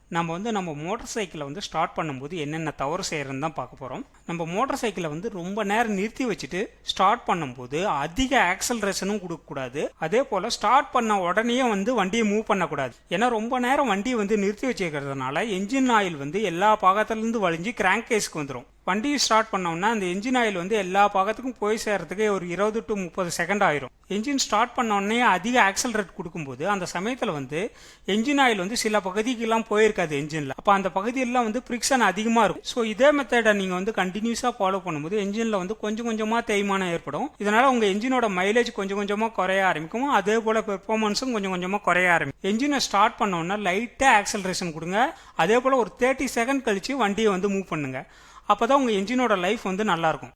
நம்ம மோட்டார் சைக்கிளை ஸ்டார்ட் பண்ணும்போது என்னென்ன தவறு செய்யறதுன்னு தான் பார்க்க போகிறோம். நம்ம மோட்டார் சைக்கிளை ரொம்ப நேரம் நிறுத்தி வச்சுட்டு ஸ்டார்ட் பண்ணும்போது அதிக ஆக்சலரேஷனும் கொடுக்கக்கூடாது. அதே போல் ஸ்டார்ட் பண்ண உடனே வண்டியை மூவ் பண்ணக்கூடாது. ஏன்னா ரொம்ப நேரம் வண்டியை நிறுத்தி வச்சுக்கிறதுனால என்ஜின் ஆயில் எல்லா பாகத்திலிருந்து வழிஞ்சு கிராங்க் கேஸ்க்கு வந்துடும். வண்டியை ஸ்டார்ட் பண்ணோம்னா அந்த என்ஜின் ஆயில் எல்லா பாகத்துக்கும் போய் சேர்றதுக்கு ஒரு 20 to 30 செகண்ட் ஆயிரும். என்ஜின் ஸ்டார்ட் பண்ண உடனே அதிக ஆக்சலரேட் கொடுக்கும்போது அந்த சமயத்தில் என்ஜின் ஆயில் சில பகுதிக்கெல்லாம் போயிருக்காது என்ஜின்ல. அப்போ அந்த பகுதியெல்லாம் ஃப்ரிக்ஷன் அதிகமா இருக்கும். ஸோ இதே மெத்தடை நீங்க கண்டினியூஸா ஃபாலோ பண்ணும்போது என்ஜின்ல கொஞ்சம் கொஞ்சமா தேய்மானம் ஏற்படும். இதனால உங்க என்ஜினோட மைலேஜ் கொஞ்சம் கொஞ்சமா குறைய ஆரம்பிக்கும். அதே போல பெர்ஃபார்மன்ஸும் கொஞ்சம் கொஞ்சமா குறைய ஆரம்பிக்கும். என்ஜினை ஸ்டார்ட் பண்ண உடனே லைட்டா ஆக்சலரேஷன் கொடுங்க. அதே போல ஒரு 30 செகண்ட் கழிச்சு வண்டியை மூவ் பண்ணுங்க. அப்பதான் உங்க என்ஜினோட லைஃப் நல்லா இருக்கும்.